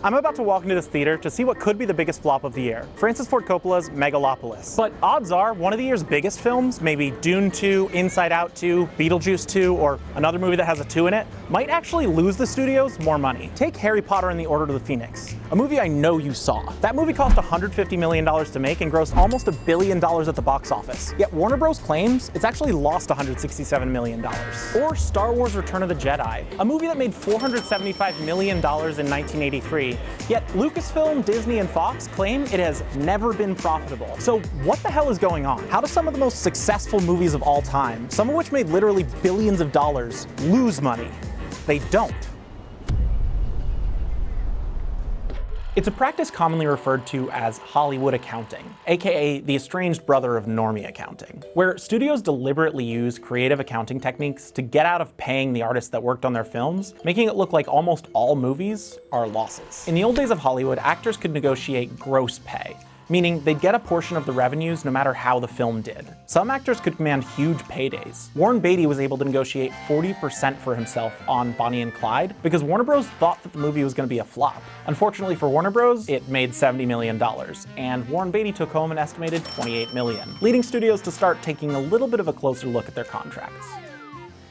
I'm about to walk into this theater to see what could be the biggest flop of the year, Francis Ford Coppola's Megalopolis. But odds are, one of the year's biggest films, maybe Dune 2, Inside Out 2, Beetlejuice 2, or another movie that has a 2 in it, might actually lose the studios more money. Take Harry Potter and the Order of the Phoenix, a movie I know you saw. That movie cost $150 million to make and grossed almost $1 billion at the box office. Yet Warner Bros. Claims it's actually lost $167 million. Or Star Wars Return of the Jedi, a movie that made $475 million in 1983, yet Lucasfilm, Disney, and Fox claim it has never been profitable. So what the hell is going on? How do some of the most successful movies of all time, some of which made literally billions of dollars, lose money? They don't. It's a practice commonly referred to as Hollywood accounting, aka the estranged brother of normie accounting, where studios deliberately use creative accounting techniques to get out of paying the artists that worked on their films, making it look like almost all movies are losses. In the old days of Hollywood, actors could negotiate gross pay, meaning they'd get a portion of the revenues no matter how the film did. Some actors could command huge paydays. Warren Beatty was able to negotiate 40% for himself on Bonnie and Clyde because Warner Bros. Thought that the movie was going to be a flop. Unfortunately for Warner Bros., it made $70 million, and Warren Beatty took home an estimated $28 million, leading studios to start taking a little bit of a closer look at their contracts.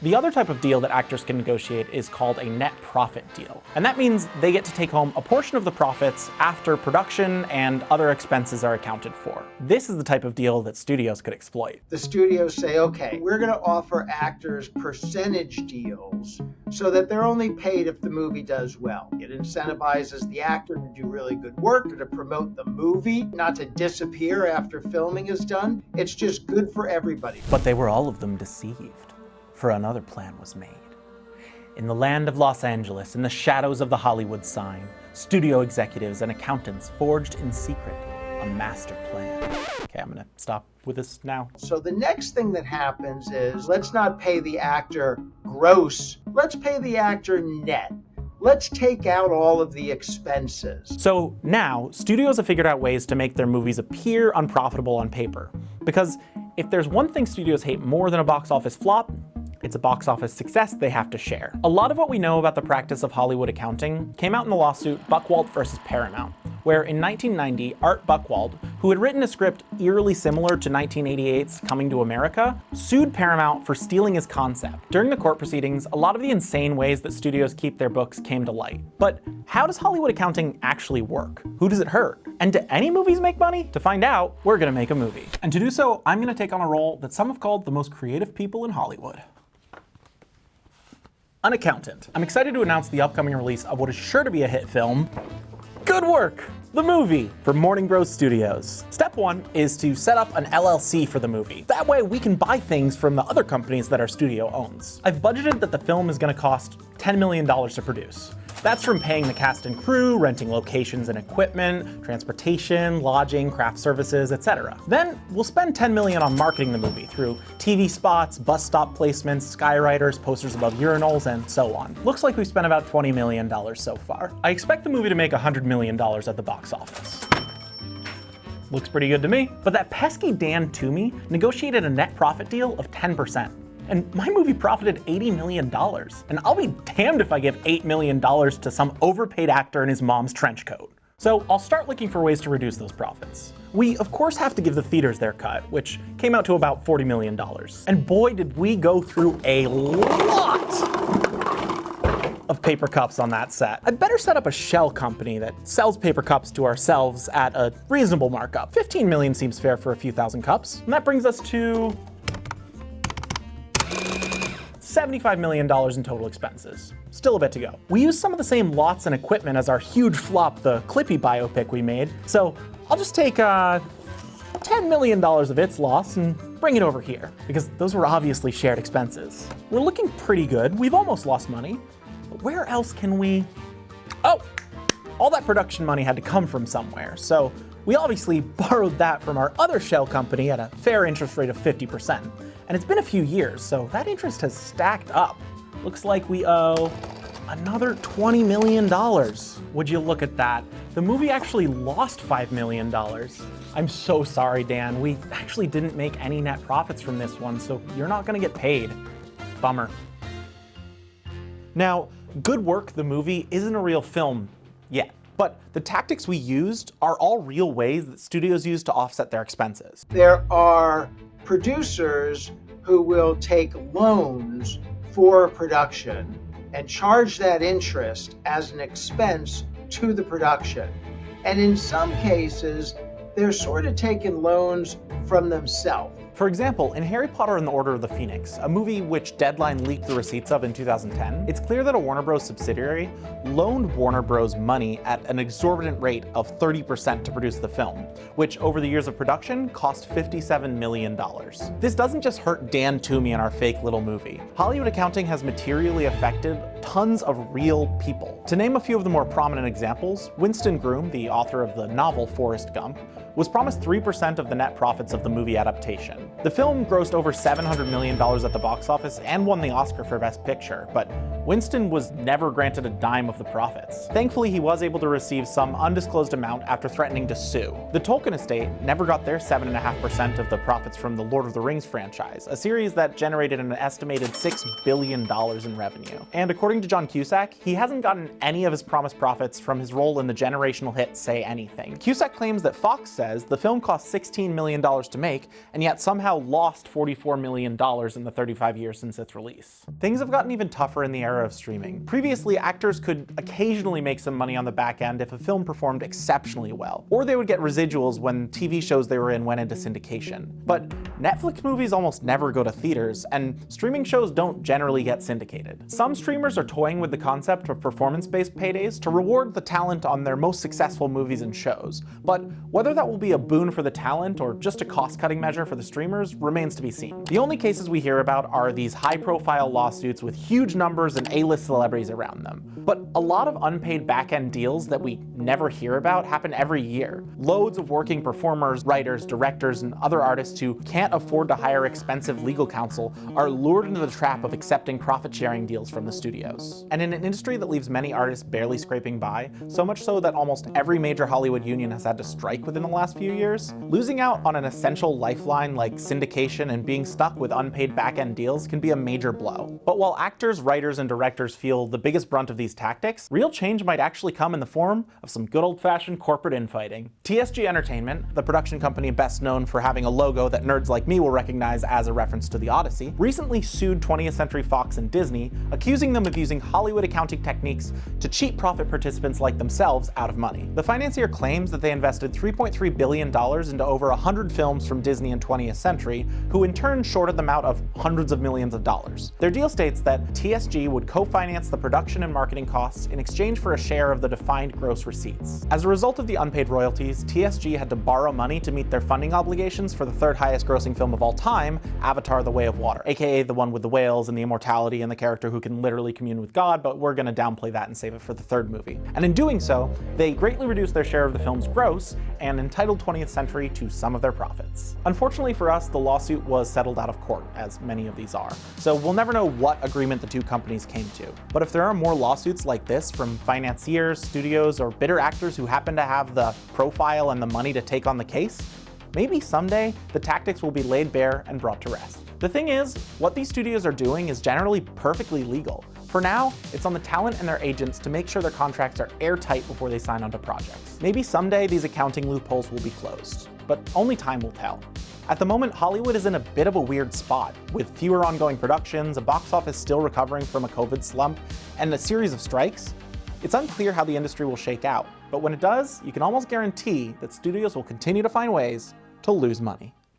The other type of deal that actors can negotiate is called a net profit deal. And that means they get to take home a portion of the profits after production and other expenses are accounted for. This is the type of deal that studios could exploit. The studios say, okay, we're going to offer actors percentage deals so that they're only paid if the movie does well. It incentivizes the actor to do really good work, to promote the movie, not to disappear after filming is done. It's just good for everybody. But they were all of them deceived. For another plan was made. In the land of Los Angeles, in the shadows of the Hollywood sign, studio executives and accountants forged in secret a master plan. Okay, I'm gonna stop with this now. So the next thing that happens is, let's not pay the actor gross, let's pay the actor net. Let's take out all of the expenses. So now, studios have figured out ways to make their movies appear unprofitable on paper. Because if there's one thing studios hate more than a box office flop, it's a box office success they have to share. A lot of what we know about the practice of Hollywood accounting came out in the lawsuit Buchwald versus Paramount, where in 1990, Art Buchwald, who had written a script eerily similar to 1988's Coming to America, sued Paramount for stealing his concept. During the court proceedings, a lot of the insane ways that studios keep their books came to light. But how does Hollywood accounting actually work? Who does it hurt? And do any movies make money? To find out, we're gonna make a movie. And to do so, I'm gonna take on a role that some have called the most creative people in Hollywood. An accountant. I'm excited to announce the upcoming release of what is sure to be a hit film, Good Work, the movie, from Morning Bros Studios. Step one is to set up an LLC for the movie. That way we can buy things from the other companies that our studio owns. I've budgeted that the film is gonna cost $10 million to produce. That's from paying the cast and crew, renting locations and equipment, transportation, lodging, craft services, etc. Then we'll spend $10 million on marketing the movie through TV spots, bus stop placements, skywriters, posters above urinals, and so on. Looks like we've spent about $20 million so far. I expect the movie to make $100 million at the box office. Looks pretty good to me. But that pesky Dan Toomey negotiated a net profit deal of 10%. And my movie profited $80 million. And I'll be damned if I give $8 million to some overpaid actor in his mom's trench coat. So I'll start looking for ways to reduce those profits. We, of course, have to give the theaters their cut, which came out to about $40 million. And boy, did we go through a lot of paper cups on that set. I'd better set up a shell company that sells paper cups to ourselves at a reasonable markup. $15 million seems fair for a few thousand cups. And that brings us to $75 million in total expenses. Still a bit to go. We used some of the same lots and equipment as our huge flop, the Clippy biopic we made, so I'll just take $10 million of its loss and bring it over here, because those were obviously shared expenses. We're looking pretty good. We've almost lost money, but where else can we? Oh, all that production money had to come from somewhere, so we obviously borrowed that from our other shell company at a fair interest rate of 50%. And it's been a few years, so that interest has stacked up. Looks like we owe another $20 million. Would you look at that? The movie actually lost $5 million. I'm so sorry, Dan. We actually didn't make any net profits from this one, so you're not gonna get paid. Bummer. Now, Good Work, the movie, isn't a real film yet. But the tactics we used are all real ways that studios use to offset their expenses. There are producers who will take loans for production and charge that interest as an expense to the production. And in some cases, they're sort of taking loans from themselves. For example, in Harry Potter and the Order of the Phoenix, a movie which Deadline leaked the receipts of in 2010, it's clear that a Warner Bros. Subsidiary loaned Warner Bros. Money at an exorbitant rate of 30% to produce the film, which over the years of production cost $57 million. This doesn't just hurt Dan Toomey and our fake little movie. Hollywood accounting has materially affected tons of real people. To name a few of the more prominent examples, Winston Groom, the author of the novel Forrest Gump, was promised 3% of the net profits of the movie adaptation. The film grossed over $700 million at the box office and won the Oscar for Best Picture, but Winston was never granted a dime of the profits. Thankfully, he was able to receive some undisclosed amount after threatening to sue. The Tolkien estate never got their 7.5% of the profits from the Lord of the Rings franchise, a series that generated an estimated $6 billion in revenue. And according to John Cusack, he hasn't gotten any of his promised profits from his role in the generational hit Say Anything. Cusack claims that Fox says the film cost $16 million to make, and yet somehow lost $44 million in the 35 years since its release. Things have gotten even tougher in the era of streaming. Previously, actors could occasionally make some money on the back end if a film performed exceptionally well, or they would get residuals when TV shows they were in went into syndication. But Netflix movies almost never go to theaters, and streaming shows don't generally get syndicated. Some streamers are toying with the concept of performance-based paydays to reward the talent on their most successful movies and shows, but whether that will be a boon for the talent or just a cost-cutting measure for the streamers remains to be seen. The only cases we hear about are these high-profile lawsuits with huge numbers and A-list celebrities around them. But a lot of unpaid back-end deals that we never hear about happen every year. Loads of working performers, writers, directors, and other artists who can't afford to hire expensive legal counsel are lured into the trap of accepting profit-sharing deals from the studios. And in an industry that leaves many artists barely scraping by, so much so that almost every major Hollywood union has had to strike within the last few years, losing out on an essential lifeline like syndication and being stuck with unpaid back-end deals can be a major blow. But while actors, writers, and directors feel the biggest brunt of these tactics, real change might actually come in the form of some good old-fashioned corporate infighting. TSG Entertainment, the production company best known for having a logo that nerds like me will recognize as a reference to the Odyssey, recently sued 20th Century Fox and Disney, accusing them of using Hollywood accounting techniques to cheat profit participants like themselves out of money. The financier claims that they invested $3.3 billion into over 100 films from Disney and 20th Century, who in turn shorted them out of hundreds of millions of dollars. Their deal states that TSG would co-finance the production and marketing costs in exchange for a share of the defined gross receipts. As a result of the unpaid royalties, TSG had to borrow money to meet their funding obligations for the third highest grossing film of all time, Avatar: The Way of Water, aka the one with the whales and the immortality and the character who can literally commune with God, but we're gonna downplay that and save it for the third movie. And in doing so, they greatly reduced their share of the film's gross and entitled 20th Century to some of their profits. Unfortunately for us, the lawsuit was settled out of court, as many of these are, so we'll never know what agreement the two companies came to. But if there are more lawsuits like this from financiers, studios, or bitter actors who happen to have the profile and the money to take on the case, maybe someday the tactics will be laid bare and brought to rest. The thing is, what these studios are doing is generally perfectly legal. For now, it's on the talent and their agents to make sure their contracts are airtight before they sign onto projects. Maybe someday these accounting loopholes will be closed, but only time will tell. At the moment, Hollywood is in a bit of a weird spot, with fewer ongoing productions, a box office still recovering from a COVID slump, and a series of strikes. It's unclear how the industry will shake out, but when it does, you can almost guarantee that studios will continue to find ways to lose money.